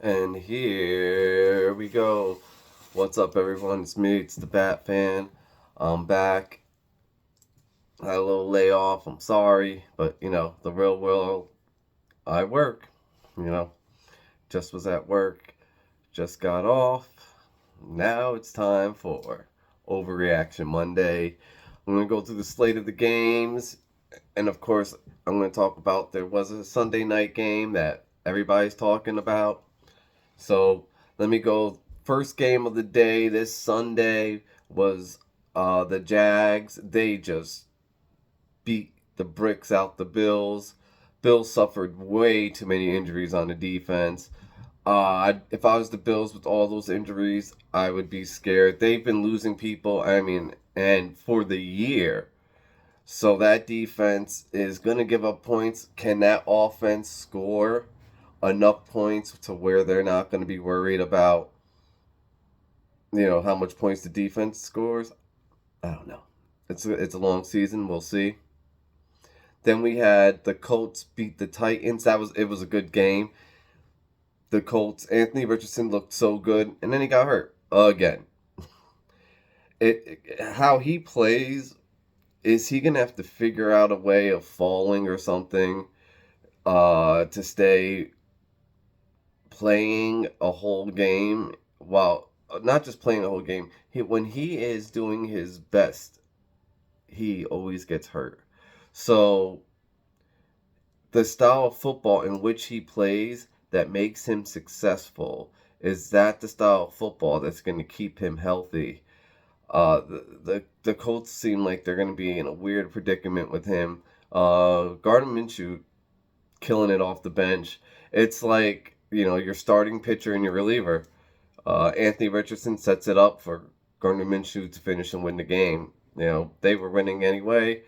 And here we go. What's up, everyone? It's me, it's the Bat Fan. I'm back. Had a little layoff. I'm sorry, but the real world, I work. You know, just was at work, just got off. Now it's time for Overreaction Monday. I'm going to go through the slate of the games, and of course, I'm going to talk about there was a Sunday night game that everybody's talking about. So let me go. First game of the day this Sunday was the Jags. They just beat the bricks out the Bills. Bills suffered way too many injuries on the defense. If I was the Bills with all those injuries, I would be scared. They've been losing people, and for the year. So that defense is going to give up points. Can that offense score enough points to where they're not going to be worried about how much points the defense scores? I don't know. It's a long season. We'll see. Then we had the Colts beat the Titans. It was a good game. The Colts, Anthony Richardson looked so good, and then he got hurt again. How he plays, is he gonna have to figure out a way of falling or something to stay playing a whole game while not just playing a whole game. When he is doing his best, he always gets hurt. So the style of football in which he plays that makes him successful, is that the style of football that's going to keep him healthy? The Colts seem like they're going to be in a weird predicament with him. Gardner Minshew killing it off the bench. It's like your starting pitcher and your reliever. Anthony Richardson sets it up for Gardner Minshew to finish and win the game. They were winning anyway.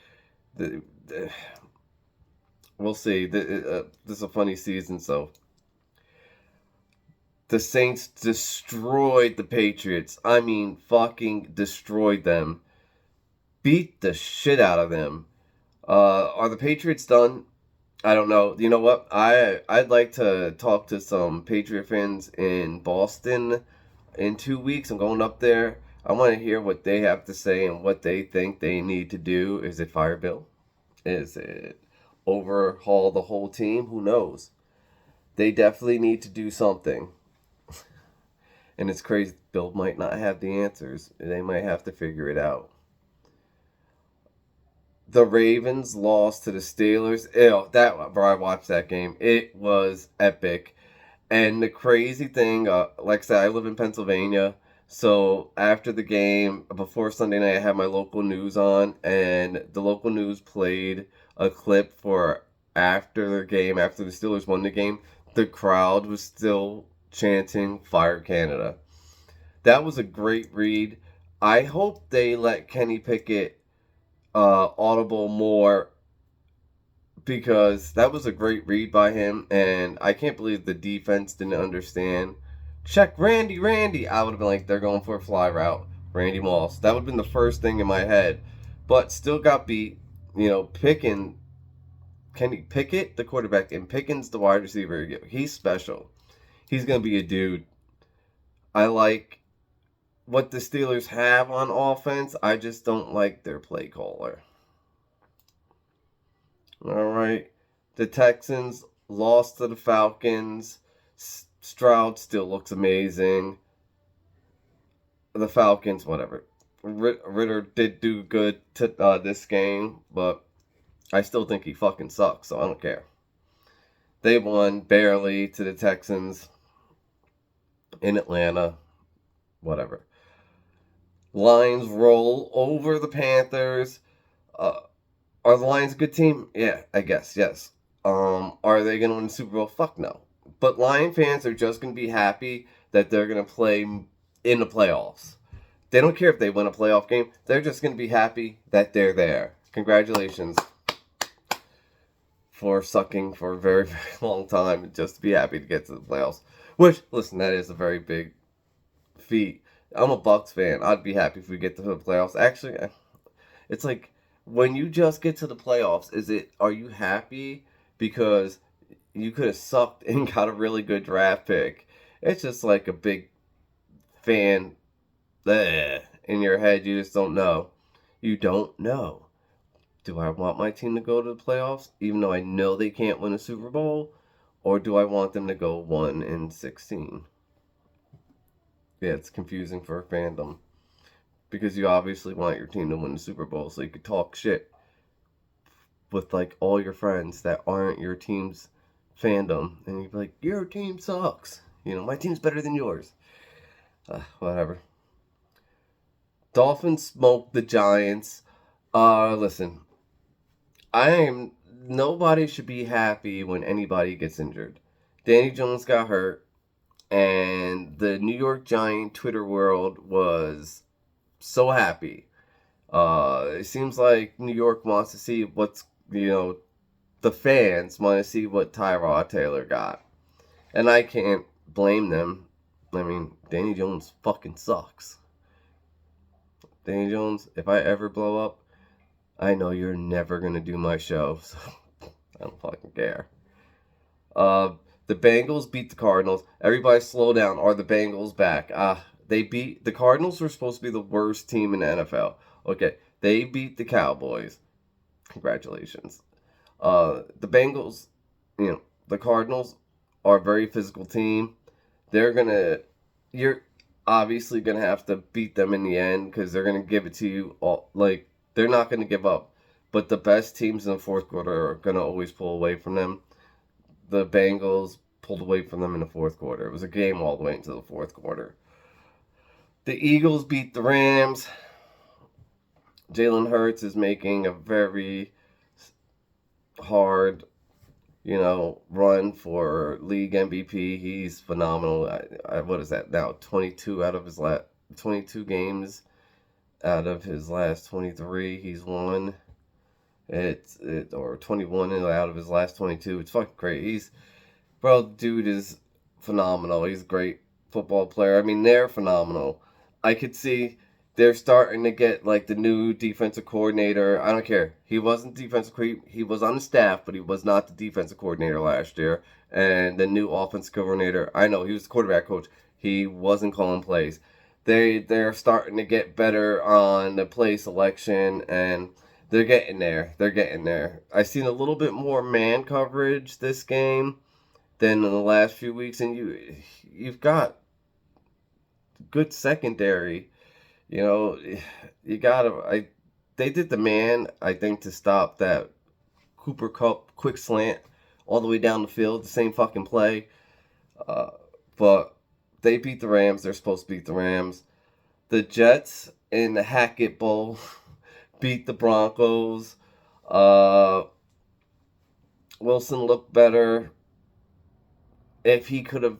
We'll see. This is a funny season, so the Saints destroyed the Patriots. I mean, fucking destroyed them. Beat the shit out of them. Are the Patriots done? I don't know. You know what? I'd like to talk to some Patriot fans in Boston in 2 weeks. I'm going up there. I want to hear what they have to say and what they think they need to do. Is it fire Bill? Is it overhaul the whole team? Who knows? They definitely need to do something. And it's crazy. Bill might not have the answers. They might have to figure it out. The Ravens lost to the Steelers. Ew, bro, I watched that game. It was epic. And the crazy thing, like I said, I live in Pennsylvania. So after the game, before Sunday night, I had my local news on, and the local news played a clip for after the game, after the Steelers won the game. The crowd was still chanting "Fire Canada." That was a great read. I hope they let Kenny Pickett audible more, because that was a great read by him, and I can't believe the defense didn't understand. Check Randy. I would have been like, they're going for a fly route. Randy Moss. That would have been the first thing in my head. But still got beat. Picking Kenny Pickett, the quarterback, and Pickens, the wide receiver. He's special. He's going to be a dude. I like what the Steelers have on offense. I just don't like their play caller. All right. The Texans lost to the Falcons. Stroud still looks amazing. The Falcons, whatever. Ritter did do good to this game, but I still think he fucking sucks, so I don't care. They won barely to the Texans in Atlanta. Whatever. Lions roll over the Panthers. Uh, are the Lions a good team? Yeah, I guess, yes. Are they going to win the Super Bowl? Fuck no. But Lion fans are just going to be happy that they're going to play in the playoffs. They don't care if they win a playoff game. They're just going to be happy that they're there. Congratulations for sucking for a very, very long time just to be happy to get to the playoffs. Which, listen, that is a very big feat. I'm a Bucks fan. I'd be happy if we get to the playoffs. Actually, it's like when you just get to the playoffs, are you happy because you could have sucked and got a really good draft pick? It's just like a big fan in your head. You just don't know. You don't know. Do I want my team to go to the playoffs, even though I know they can't win a Super Bowl? Or do I want them to go 1-16? Yeah, it's confusing for a fandom. Because you obviously want your team to win the Super Bowl so you could talk shit with like all your friends that aren't your team's fandom. And you'd be like, your team sucks. You know, my team's better than yours. Whatever. Dolphins smoked the Giants. Listen, nobody should be happy when anybody gets injured. Danny Jones got hurt, and the New York Giant Twitter world was so happy. It seems like New York wants to see the fans want to see what Tyrod Taylor got. And I can't blame them. I mean, Danny Jones fucking sucks. Danny Jones, if I ever blow up, I know you're never going to do my show, so I don't fucking care. The Bengals beat the Cardinals. Everybody slow down. Are the Bengals back? The Cardinals were supposed to be the worst team in the NFL. Okay, they beat the Cowboys. Congratulations. The Bengals, the Cardinals are a very physical team. You're obviously gonna have to beat them in the end because they're gonna give it to you all. Like, they're not gonna give up. But the best teams in the fourth quarter are gonna always pull away from them. The Bengals pulled away from them in the fourth quarter. It was a game all the way into the fourth quarter. The Eagles beat the Rams. Jalen Hurts is making a very hard, run for league MVP. He's phenomenal. What is that now? 22 games out of his last 23 he's won. Or 21 out of his last 22. It's fucking great. Dude is phenomenal. He's a great football player. I mean, they're phenomenal. I could see they're starting to get like the new defensive coordinator. I don't care. He wasn't he was on the staff, but he was not the defensive coordinator last year. And the new offensive coordinator, I know he was the quarterback coach. He wasn't calling plays. They're starting to get better on the play selection, and they're getting there. They're getting there. I've seen a little bit more man coverage this game than in the last few weeks, and you've got good secondary. You gotta. They did the man, I think, to stop that Cooper Kupp quick slant all the way down the field, the same fucking play. But they beat the Rams. They're supposed to beat the Rams. The Jets in the Hackett Bowl beat the Broncos. Wilson looked better. If he could have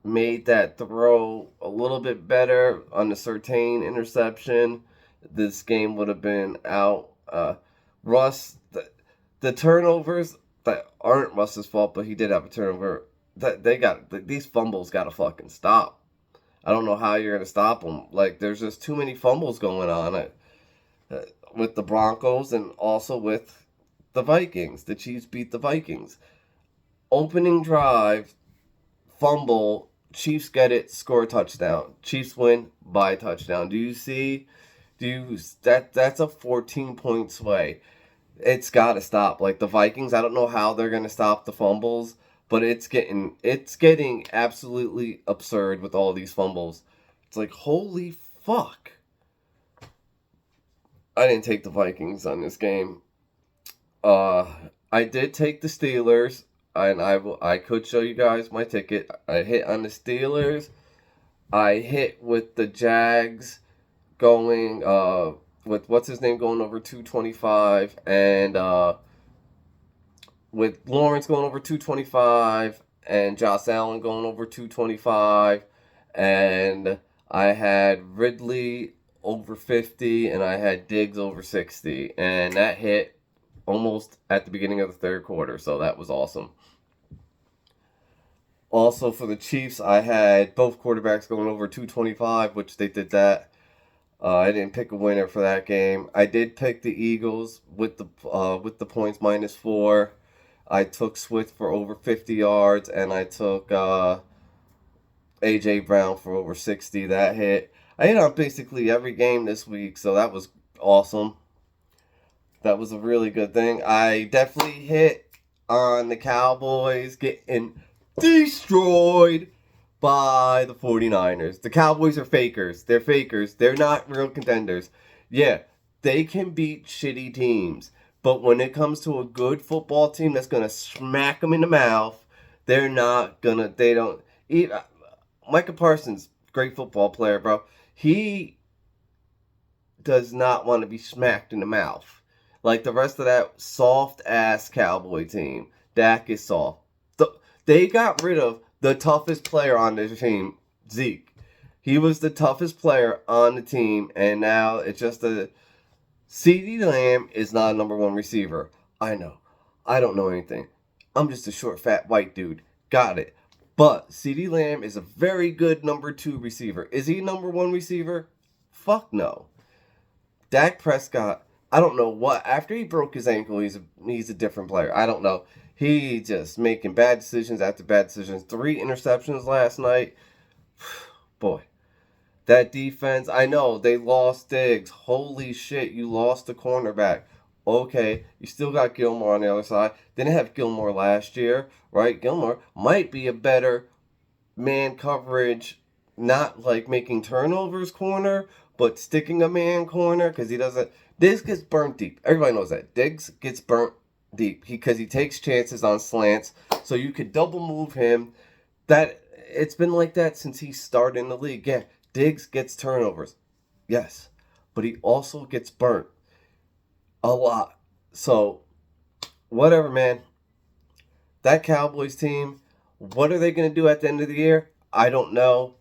made that throw a little bit better on the Surtain interception, this game would have been out. Russ, the turnovers that aren't Russ's fault, but he did have a turnover. These fumbles got to fucking stop. I don't know how you're gonna stop them. Like, there's just too many fumbles going on with the Broncos and also with the Vikings. The Chiefs beat the Vikings. Opening drive, fumble, Chiefs get it, score a touchdown. Chiefs win by a touchdown. That's a 14-point sway. It's got to stop. Like, the Vikings, I don't know how they're going to stop the fumbles, but it's getting absolutely absurd with all these fumbles. It's like, holy fuck. I didn't take the Vikings on this game. I did take the Steelers, and I could show you guys my ticket. I hit on the Steelers. I hit with the Jags going with what's his name going over 225, and with Lawrence going over 225 and Josh Allen going over 225, and I had Ridley over 50, and I had Diggs over 60, and that hit almost at the beginning of the third quarter, so that was awesome. Also, for the Chiefs, I had both quarterbacks going over 225, which they did that. I didn't pick a winner for that game. I did pick the Eagles with the points -4. I took Swift for over 50 yards, and I took A.J. Brown for over 60. That hit. I hit on basically every game this week, so that was awesome. That was a really good thing. I definitely hit on the Cowboys getting destroyed by the 49ers. The Cowboys are fakers. They're fakers. They're not real contenders. Yeah, they can beat shitty teams. But when it comes to a good football team that's going to smack them in the mouth, they're not going to, they don't. Micah Parsons, great football player, bro. He does not want to be smacked in the mouth. Like the rest of that soft-ass Cowboy team. Dak is soft. They got rid of the toughest player on the team, Zeke. He was the toughest player on the team, and now it's just a... CeeDee Lamb is not a number one receiver. I know. I don't know anything. I'm just a short, fat, white dude. Got it. But CeeDee Lamb is a very good number two receiver. Is he number one receiver? Fuck no. Dak Prescott, I don't know what. After he broke his ankle, he's a different player. I don't know. He just making bad decisions after bad decisions. 3 interceptions last night. Boy. That defense, I know, they lost Diggs. Holy shit, you lost the cornerback. Okay, you still got Gilmore on the other side. Didn't have Gilmore last year, right? Gilmore might be a better man coverage, not like making turnovers corner, but sticking a man corner because he doesn't. Diggs gets burnt deep. Everybody knows that. Diggs gets burnt deep because he takes chances on slants. So you could double move him. That it's been like that since he started in the league. Yeah, Diggs gets turnovers. Yes, but he also gets burnt a lot. So whatever, man. That Cowboys team, what are they going to do at the end of the year? I don't know.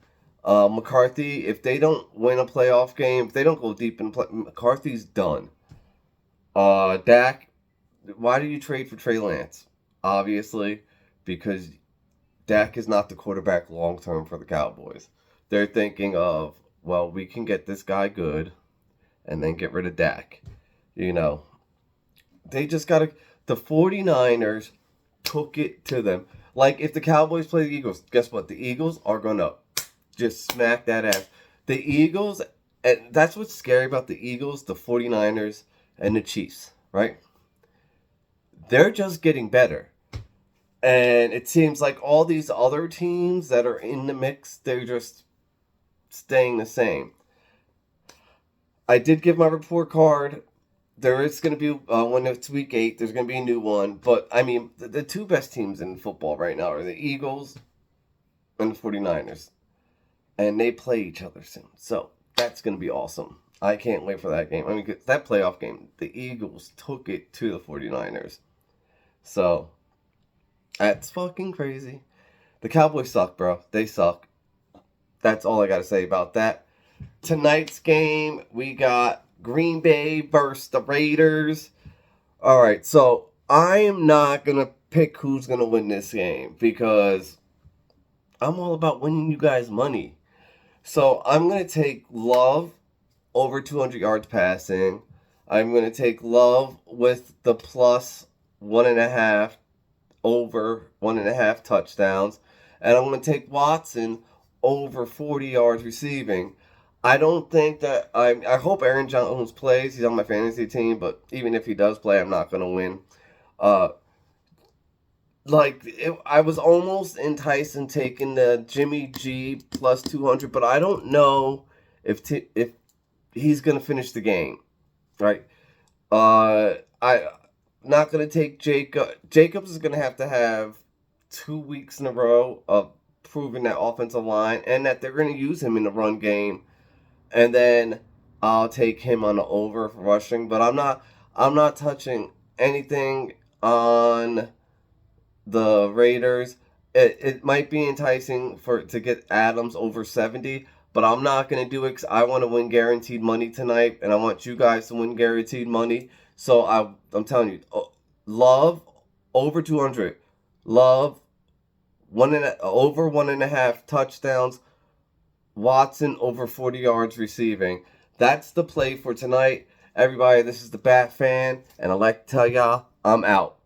McCarthy, if they don't win a playoff game, if they don't go deep in play, McCarthy's done. Dak, why do you trade for Trey Lance? Obviously, because Dak is not the quarterback long term for the Cowboys. They're thinking of, well, we can get this guy good and then get rid of Dak. You know, they just got to. The 49ers took it to them. Like, if the Cowboys play the Eagles, guess what? The Eagles are going to just smack that ass. The Eagles, and that's what's scary about the Eagles, the 49ers, and the Chiefs, right? They're just getting better. And it seems like all these other teams that are in the mix, they're just staying the same. I did give my report card. There is going to be, when it's week 8, there's going to be a new one. But, I mean, the 2 best teams in football right now are the Eagles and the 49ers. And they play each other soon. So, that's going to be awesome. I can't wait for that game. I mean, that playoff game, the Eagles took it to the 49ers. So, that's fucking crazy. The Cowboys suck, bro. They suck. That's all I got to say about that. Tonight's game, we got Green Bay versus the Raiders. All right, so I am not going to pick who's going to win this game because I'm all about winning you guys money. So I'm going to take Love over 200 yards passing. I'm going to take Love with the plus 1.5 over 1.5 touchdowns. And I'm going to take Watson over 40 yards receiving. I don't think that I hope Aaron Jones plays. He's on my fantasy team, but even if he does play, I'm not going to win. I was almost enticed in taking the Jimmy G plus 200, but I don't know if he's going to finish the game, right? I'm not going to take Jacob. Jacobs is going to have 2 weeks in a row of proving that offensive line and that they're going to use him in the run game. And then I'll take him on the over for rushing, but I'm not touching anything on the Raiders. It might be enticing to get Adams over 70, but I'm not going to do it because I want to win guaranteed money tonight, and I want you guys to win guaranteed money. So I'm telling you, Love over 200. Love over 1.5 touchdowns. Watson over 40 yards receiving. That's the play for tonight. Everybody, this is the Bat Fan, and I'd like to tell y'all, I'm out.